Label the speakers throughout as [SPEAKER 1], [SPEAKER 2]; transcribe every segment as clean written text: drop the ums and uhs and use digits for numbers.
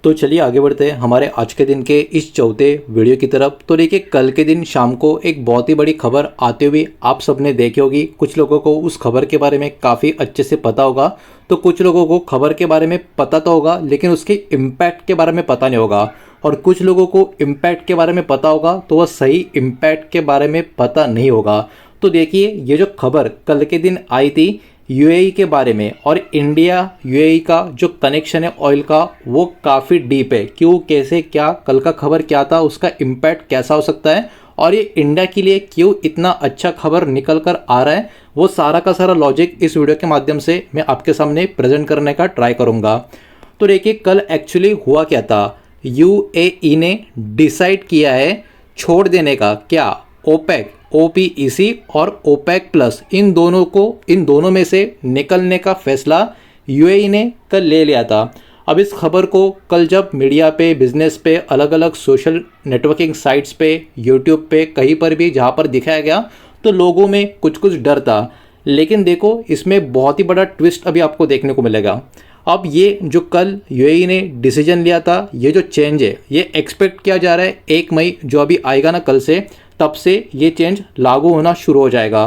[SPEAKER 1] तो चलिए आगे बढ़ते हैं हमारे आज के दिन के इस चौथे वीडियो की तरफ। तो देखिए कल के दिन शाम को एक बहुत ही बड़ी खबर आते हुए आप सबने देखी होगी। कुछ लोगों को उस खबर के बारे में काफ़ी अच्छे से पता होगा, तो कुछ लोगों को खबर के बारे में पता तो होगा लेकिन उसके इम्पैक्ट के बारे में पता नहीं होगा, और कुछ लोगों को इम्पैक्ट के बारे में पता होगा तो वह सही इम्पैक्ट के बारे में पता नहीं होगा। तो देखिए ये जो खबर कल के दिन आई थी यूएई के बारे में, और इंडिया यूएई का जो कनेक्शन है ऑयल का वो काफ़ी डीप है। क्यों, कैसे, क्या, कल का खबर क्या था, उसका इम्पैक्ट कैसा हो सकता है, और ये इंडिया के लिए क्यों इतना अच्छा खबर निकल कर आ रहा है, वो सारा का सारा लॉजिक इस वीडियो के माध्यम से मैं आपके सामने प्रेजेंट करने का ट्राई करूँगा। तो देखिए कल एक्चुअली हुआ क्या था, यूएई ने डिसाइड किया है छोड़ देने का क्या, ओपेक, ओपीईसी और ओपेक प्लस, इन दोनों में से निकलने का फैसला यूएई ने कल ले लिया था। अब इस खबर को कल जब मीडिया पे, बिजनेस पे, अलग अलग सोशल नेटवर्किंग साइट्स पे, यूट्यूब पे, कहीं पर भी जहाँ पर दिखाया गया तो लोगों में कुछ कुछ डर था। लेकिन देखो इसमें बहुत ही बड़ा ट्विस्ट अभी आपको देखने को मिलेगा। अब ये जो कल यूएई ने डिसीजन लिया था, ये जो चेंज है ये एक्सपेक्ट किया जा रहा है 1 मई जो अभी आएगा ना कल से, तब से ये चेंज लागू होना शुरू हो जाएगा।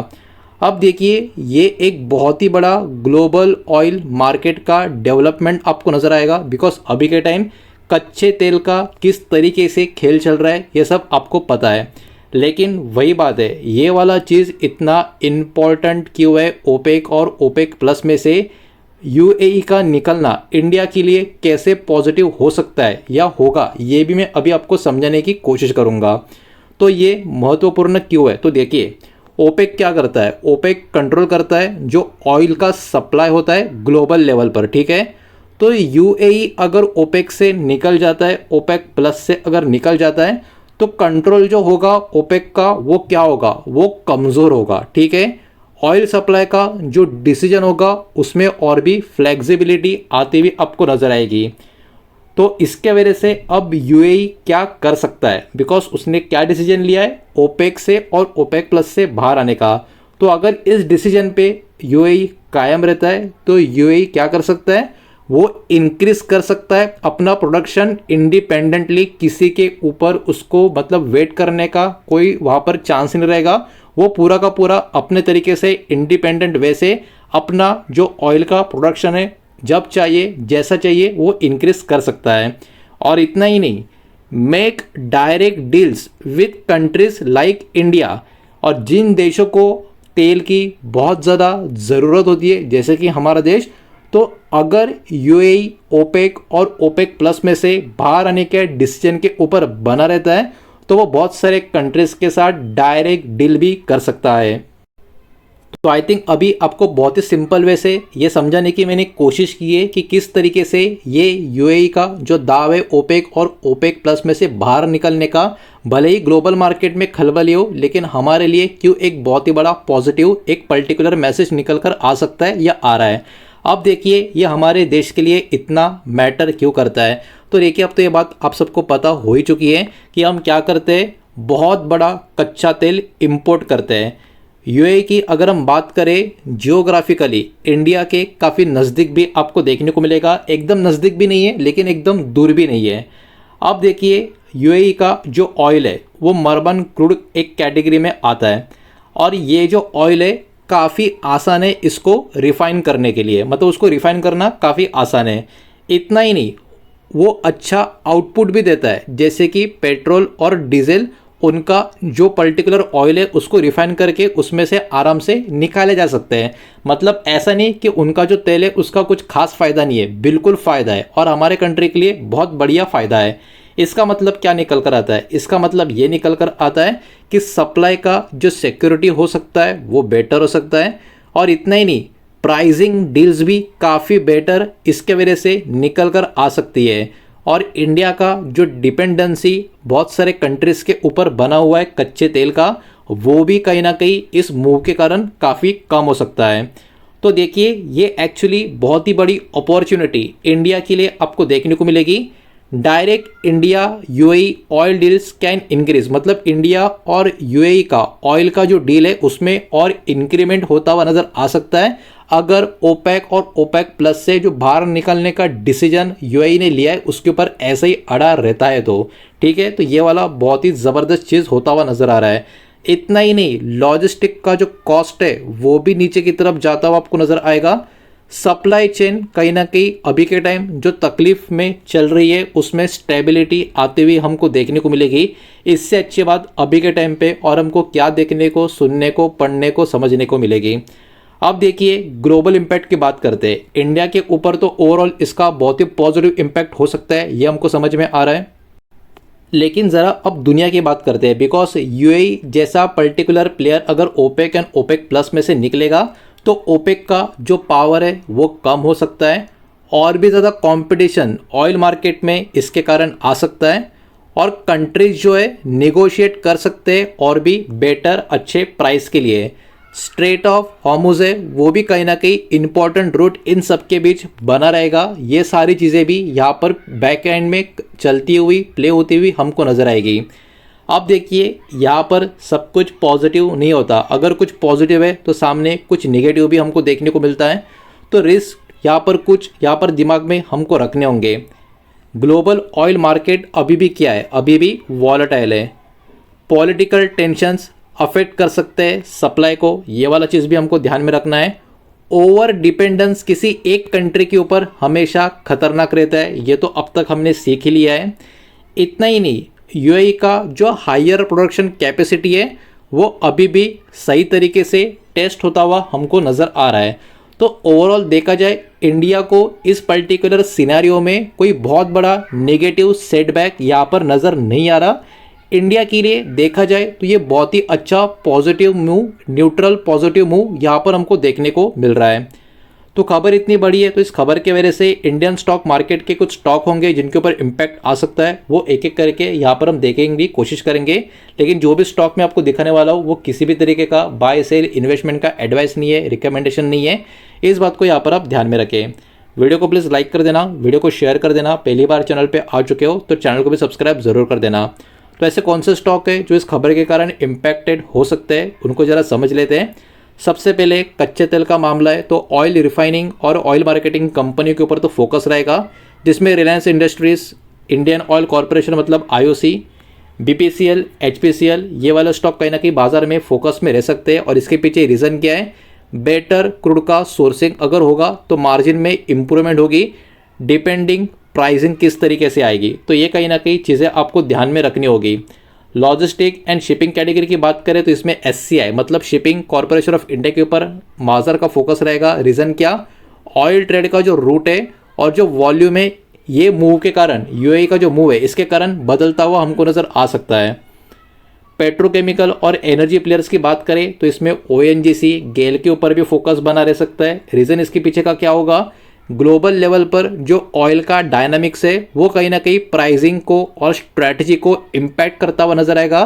[SPEAKER 1] अब देखिए ये एक बहुत ही बड़ा ग्लोबल ऑयल मार्केट का डेवलपमेंट आपको नज़र आएगा, बिकॉज अभी के टाइम कच्चे तेल का किस तरीके से खेल चल रहा है ये सब आपको पता है। लेकिन वही बात है, ये वाला चीज़ इतना इम्पॉर्टेंट क्यों है, ओपेक और ओपेक प्लस में से यूएई का निकलना इंडिया के लिए कैसे पॉजिटिव हो सकता है या होगा, ये भी मैं अभी आपको समझाने की कोशिश करूँगा। तो ये महत्वपूर्ण क्यों है, तो देखिए ओपेक क्या करता है, ओपेक कंट्रोल करता है जो ऑयल का सप्लाई होता है ग्लोबल लेवल पर, ठीक है। तो यूएई अगर ओपेक से निकल जाता है, ओपेक प्लस से अगर निकल जाता है, तो कंट्रोल जो होगा ओपेक का वो क्या होगा, वो कमज़ोर होगा, ठीक है। ऑयल सप्लाई का जो डिसीजन होगा उसमें और भी फ्लेक्सिबिलिटी आती हुई आपको नज़र आएगी। तो इसके वजह से अब यूएई क्या कर सकता है, बिकॉज उसने क्या डिसीजन लिया है, ओपेक से और ओपेक प्लस से बाहर आने का। तो अगर इस डिसीजन पे यूएई कायम रहता है तो यूएई क्या कर सकता है, वो इंक्रीज कर सकता है अपना प्रोडक्शन इंडिपेंडेंटली, किसी के ऊपर उसको मतलब वेट करने का कोई वहाँ पर चांस नहीं रहेगा। वो पूरा का पूरा अपने तरीके से इंडिपेंडेंट वे से अपना जो ऑयल का प्रोडक्शन है जब चाहिए जैसा चाहिए वो इंक्रीज कर सकता है। और इतना ही नहीं, make direct deals with countries like India, और जिन देशों को तेल की बहुत ज़्यादा ज़रूरत होती है जैसे कि हमारा देश, तो अगर यूएई ओपेक और ओपेक प्लस में से बाहर आने के डिसीजन के ऊपर बना रहता है तो वो बहुत सारे कंट्रीज़ के साथ डायरेक्ट डील भी कर सकता है। तो आई थिंक अभी आपको बहुत ही सिंपल वे से ये समझाने की मैंने कोशिश की है कि किस तरीके से ये यूएई का जो दाव है ओपेक और ओपेक प्लस में से बाहर निकलने का, भले ही ग्लोबल मार्केट में खलबली हो, लेकिन हमारे लिए क्यों एक बहुत ही बड़ा पॉजिटिव एक पर्टिकुलर मैसेज निकल कर आ सकता है या आ रहा है। अब देखिए ये हमारे देश के लिए इतना मैटर क्यों करता है। तो देखिए अब तो ये बात आप सबको पता हो ही चुकी है कि हम क्या करते हैं, बहुत बड़ा कच्चा तेल इंपोर्ट करते हैं। यूएई की अगर हम बात करें जियोग्राफिकली इंडिया के काफ़ी नज़दीक भी आपको देखने को मिलेगा, एकदम नज़दीक भी नहीं है लेकिन एकदम दूर भी नहीं है। अब देखिए यूएई का जो ऑयल है वो मर्बन क्रूड एक कैटेगरी में आता है, और ये जो ऑयल है काफ़ी आसान है इसको रिफ़ाइन करने के लिए, मतलब उसको रिफ़ाइन करना काफ़ी आसान है। इतना ही नहीं, वो अच्छा आउटपुट भी देता है, जैसे कि पेट्रोल और डीजल, उनका जो पर्टिकुलर ऑयल है उसको रिफ़ाइन करके उसमें से आराम से निकाले जा सकते हैं। मतलब ऐसा नहीं कि उनका जो तेल है उसका कुछ खास फ़ायदा नहीं है, बिल्कुल फ़ायदा है, और हमारे कंट्री के लिए बहुत बढ़िया फ़ायदा है। इसका मतलब क्या निकल कर आता है, इसका मतलब ये निकल कर आता है कि सप्लाई का जो सिक्योरिटी हो सकता है वो बेटर हो सकता है। और इतना ही नहीं, प्राइसिंग डील्स भी काफ़ी बेटर इसके वजह से निकल कर आ सकती है। और इंडिया का जो डिपेंडेंसी बहुत सारे कंट्रीज़ के ऊपर बना हुआ है कच्चे तेल का, वो भी कहीं ना कहीं इस मूव के कारण काफ़ी कम हो सकता है। तो देखिए ये एक्चुअली बहुत ही बड़ी अपॉर्चुनिटी इंडिया के लिए आपको देखने को मिलेगी। Direct India UAE oil deals can increase, मतलब इंडिया और यूएई का ऑयल का जो डील है उसमें और इंक्रीमेंट होता हुआ नजर आ सकता है अगर ओपेक और ओपेक प्लस से जो बाहर निकलने का डिसीजन यूएई ने लिया है उसके ऊपर ऐसे ही अड़ा रहता है तो ठीक है। तो ये वाला बहुत ही ज़बरदस्त चीज़ होता हुआ नजर आ रहा है। इतना ही नहीं, लॉजिस्टिक का जो कॉस्ट है वो भी नीचे की तरफ जाता हुआ आपको नजर आएगा। सप्लाई चेन कहीं ना कहीं अभी के टाइम जो तकलीफ में चल रही है उसमें स्टेबिलिटी आते हुए हमको देखने को मिलेगी। इससे अच्छी बात अभी के टाइम पे और हमको क्या देखने को, सुनने को, पढ़ने को, समझने को मिलेगी। अब देखिए ग्लोबल इम्पैक्ट की बात करते हैं। इंडिया के ऊपर तो ओवरऑल इसका बहुत ही पॉजिटिव इम्पैक्ट हो सकता है, ये हमको समझ में आ रहा है। लेकिन ज़रा अब दुनिया की बात करते हैं, बिकॉज यूएई जैसा पर्टिकुलर प्लेयर अगर ओपेक एंड ओपेक प्लस में से निकलेगा तो ओपेक का जो पावर है वो कम हो सकता है और भी ज़्यादा कंपटीशन ऑयल मार्केट में इसके कारण आ सकता है और कंट्रीज जो है निगोशिएट कर सकते हैं और भी बेटर अच्छे प्राइस के लिए। स्ट्रेट ऑफ हॉर्मुज है वो भी कहीं ना कहीं इंपॉर्टेंट रूट इन सब के बीच बना रहेगा। ये सारी चीज़ें भी यहाँ पर बैक एंड में चलती हुई, प्ले होती हुई हमको नज़र आएगी। अब देखिए यहाँ पर सब कुछ पॉजिटिव नहीं होता, अगर कुछ पॉजिटिव है तो सामने कुछ नेगेटिव भी हमको देखने को मिलता है। तो रिस्क यहाँ पर दिमाग में हमको रखने होंगे। ग्लोबल ऑयल मार्केट अभी भी क्या है, अभी भी वॉलेटाइल है। पॉलिटिकल टेंशंस अफेक्ट कर सकते हैं सप्लाई को, ये वाला चीज़ भी हमको ध्यान में रखना है। ओवर डिपेंडेंस किसी एक कंट्री के ऊपर हमेशा खतरनाक रहता है, ये तो अब तक हमने सीख ही लिया है। इतना ही नहीं, यूएई का जो हायर प्रोडक्शन कैपेसिटी है वो अभी भी सही तरीके से टेस्ट होता हुआ हमको नज़र आ रहा है। तो ओवरऑल देखा जाए इंडिया को इस पर्टिकुलर सिनेरियो में कोई बहुत बड़ा नेगेटिव सेटबैक यहाँ पर नज़र नहीं आ रहा। इंडिया के लिए देखा जाए तो ये बहुत ही अच्छा positive move, neutral positive move यहाँ पर हमको देखने को मिल रहा है। तो खबर इतनी बड़ी है तो इस खबर के वजह से इंडियन स्टॉक मार्केट के कुछ स्टॉक होंगे जिनके ऊपर इम्पैक्ट आ सकता है, वो एक एक करके यहाँ पर हम देखेंगे, कोशिश करेंगे। लेकिन जो भी स्टॉक मैं आपको दिखाने वाला हूँ वो किसी भी तरीके का बाय सेल इन्वेस्टमेंट का एडवाइस नहीं है, रिकमेंडेशन नहीं है। इस बात को यहाँ पर आप ध्यान में रखें। वीडियो को प्लीज़ लाइक कर देना, वीडियो को शेयर कर देना। पहली बार चैनल पर आ चुके हो तो चैनल को भी सब्सक्राइब जरूर कर देना। तो ऐसे कौन से स्टॉक है जो इस खबर के कारण इम्पैक्टेड हो सकते हैं उनको ज़रा समझ लेते हैं। सबसे पहले कच्चे तेल का मामला है तो ऑयल रिफाइनिंग और ऑयल मार्केटिंग कंपनी के ऊपर तो फोकस रहेगा, जिसमें Reliance industries, Indian oil corporation मतलब आईओसी, बीपीसीएल, एचपीसीएल, ये वाला स्टॉक कहीं ना कहीं बाजार में फोकस में रह सकते हैं। और इसके पीछे रीज़न क्या है, बेटर क्रूड का सोर्सिंग अगर होगा तो मार्जिन में इंप्रूवमेंट होगी, डिपेंडिंग प्राइसिंग किस तरीके से आएगी। तो ये कहीं ना कहीं चीज़ें आपको ध्यान में रखनी होगी। लॉजिस्टिक एंड शिपिंग कैटेगरी की बात करें तो इसमें एससीआई मतलब शिपिंग कॉरपोरेशन ऑफ इंडिया के ऊपर बाजार का फोकस रहेगा। रीज़न क्या, ऑयल ट्रेड का जो रूट है और जो वॉल्यूम है ये मूव के कारण, यूएई का जो मूव है इसके कारण बदलता हुआ हमको नज़र आ सकता है। पेट्रोकेमिकल और एनर्जी प्लेयर्स की बात करें तो इसमें ओएनजीसी, गेल के ऊपर भी फोकस बना रह सकता है। रीज़न इसके पीछे का क्या होगा, ग्लोबल लेवल पर जो ऑयल का डायनामिक्स है वो कहीं ना कहीं प्राइसिंग को और स्ट्रैटेजी को इम्पैक्ट करता हुआ नजर आएगा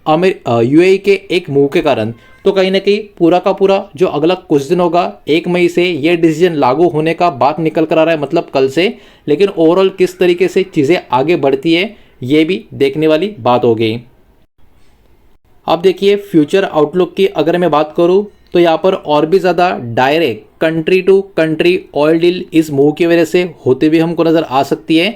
[SPEAKER 1] यूएई के एक मूव के कारण। तो कहीं ना कहीं पूरा का पूरा जो अगला कुछ दिन होगा, 1 मई से ये डिसीजन लागू होने का बात निकल कर आ रहा है, मतलब कल से। लेकिन ओवरऑल किस तरीके से चीज़ें आगे बढ़ती है ये भी देखने वाली बात हो गई। अब देखिए फ्यूचर आउटलुक की अगर मैं बात करूं तो यहाँ पर और भी ज़्यादा direct country to country oil deal इस मूव की वजह से होते हुए हमको नज़र आ सकती है।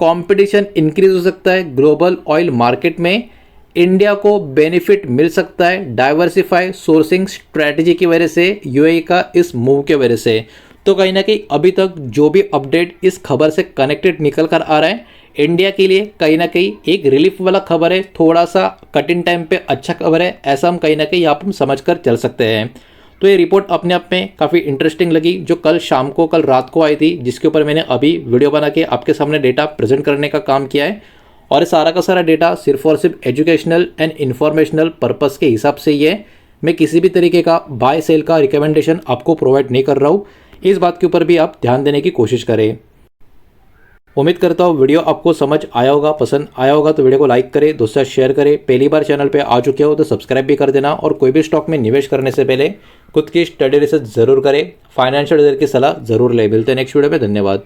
[SPEAKER 1] कंपटीशन इंक्रीज हो सकता है ग्लोबल ऑयल मार्केट में, इंडिया को बेनिफिट मिल सकता है डाइवर्सिफाई सोर्सिंग स्ट्रैटेजी की वजह से, यूएई का इस मूव के वजह से। तो कहीं ना कहीं अभी तक जो भी अपडेट इस खबर से कनेक्टेड निकल कर आ रहा है इंडिया के लिए कहीं ना कहीं एक रिलीफ वाला खबर है, थोड़ा सा कठिन टाइम पे अच्छा खबर है, ऐसा हम कहीं ना कहीं यहाँ पर समझ कर चल सकते हैं। तो ये रिपोर्ट अपने आप में काफ़ी इंटरेस्टिंग लगी जो कल शाम को, कल रात को आई थी, जिसके ऊपर मैंने अभी वीडियो बना के आपके सामने डेटा प्रेजेंट करने का काम किया है। और ये सारा का सारा डेटा सिर्फ और सिर्फ एजुकेशनल एंड इन्फॉर्मेशनल पर्पस के हिसाब से ही है। मैं किसी भी तरीके का बाय सेल का रिकमेंडेशन आपको प्रोवाइड नहीं कर रहा हूँ, इस बात के ऊपर भी आप ध्यान देने की कोशिश करें। उम्मीद करता हूँ वीडियो आपको समझ आया होगा, पसंद आया होगा तो वीडियो को लाइक करें, दोस्तों शेयर करें। पहली बार चैनल पे आ चुके हो तो सब्सक्राइब भी कर देना। और कोई भी स्टॉक में निवेश करने से पहले खुद की स्टडी रिसर्च जरूर करें, फाइनेंशियल एडवाइजर की सलाह जरूर लें। मिलते हैं नेक्स्ट वीडियो में, धन्यवाद।